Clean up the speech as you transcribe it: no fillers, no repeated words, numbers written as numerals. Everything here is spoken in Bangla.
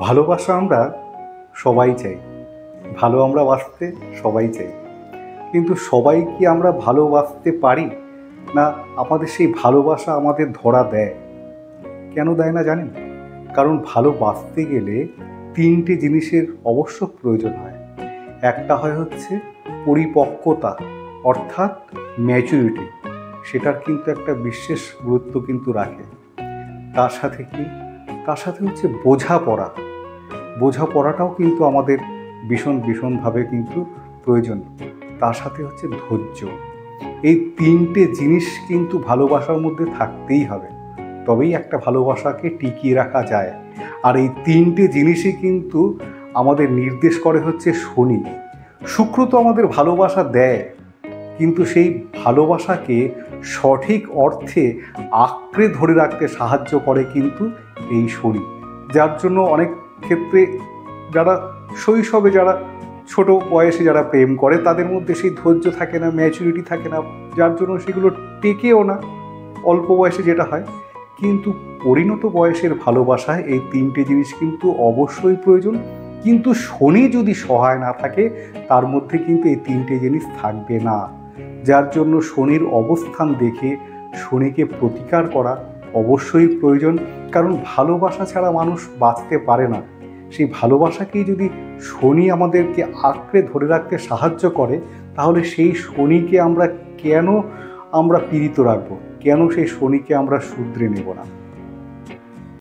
ভালোবাসা আমরা সবাই চাই, ভালো আমরা বাসতে সবাই চাই, কিন্তু সবাই কি আমরা ভালোবাসতে পারি? না আমাদের সেই ভালোবাসা আমাদের ধরা দেয়? কেন দেয় না জানেন? কারণ ভালোবাসতে গেলে তিনটে জিনিসের অবশ্য প্রয়োজন হয়। একটা হচ্ছে পরিপক্কতা, অর্থাৎ ম্যাচুরিটি, সেটার কিন্তু একটা বিশেষ গুরুত্ব কিন্তু রাখে। তার সাথে কি? তার সাথে হচ্ছে বোঝাপড়া। বোঝাপড়াটাও কিন্তু আমাদের ভীষণভাবে কিন্তু প্রয়োজন। তার সাথে হচ্ছে ধৈর্য। এই তিনটে জিনিস কিন্তু ভালোবাসার মধ্যে থাকতেই হবে, তবেই একটা ভালোবাসাকে টিকিয়ে রাখা যায়। আর এই তিনটে জিনিসই কিন্তু আমাদের নির্দেশ করে হচ্ছে শনি। শুক্র তো আমাদের ভালোবাসা দেয়, কিন্তু সেই ভালোবাসাকে সঠিক অর্থে আঁকড়ে ধরে রাখতে সাহায্য করে কিন্তু এই শনি। যার জন্য অনেক ক্ষেত্রে যারা শৈশবে, যারা ছোট বয়সে যারা প্রেম করে, তাদের মধ্যে সেই ধৈর্য থাকে না, ম্যাচুরিটি থাকে না, যার জন্য সেগুলো টেকেও না অল্প বয়সে যেটা হয়। কিন্তু পরিণত বয়সের ভালোবাসায় এই তিনটে জিনিস কিন্তু অবশ্যই প্রয়োজন। কিন্তু শনি যদি সহায় না থাকে, তার মধ্যে কিন্তু এই তিনটে জিনিস থাকবে না। যার জন্য শনির অবস্থান দেখে শনিকে প্রতিকার করা অবশ্যই প্রয়োজন। কারণ ভালোবাসা ছাড়া মানুষ বাঁচতে পারে না। সেই ভালোবাসাকেই যদি শনি আমাদেরকে আঁকড়ে ধরে রাখতে সাহায্য করে, তাহলে সেই শনিকে আমরা কেন পীড়িত রাখবো? কেন সেই শনিকে আমরা শুধরে নেব না?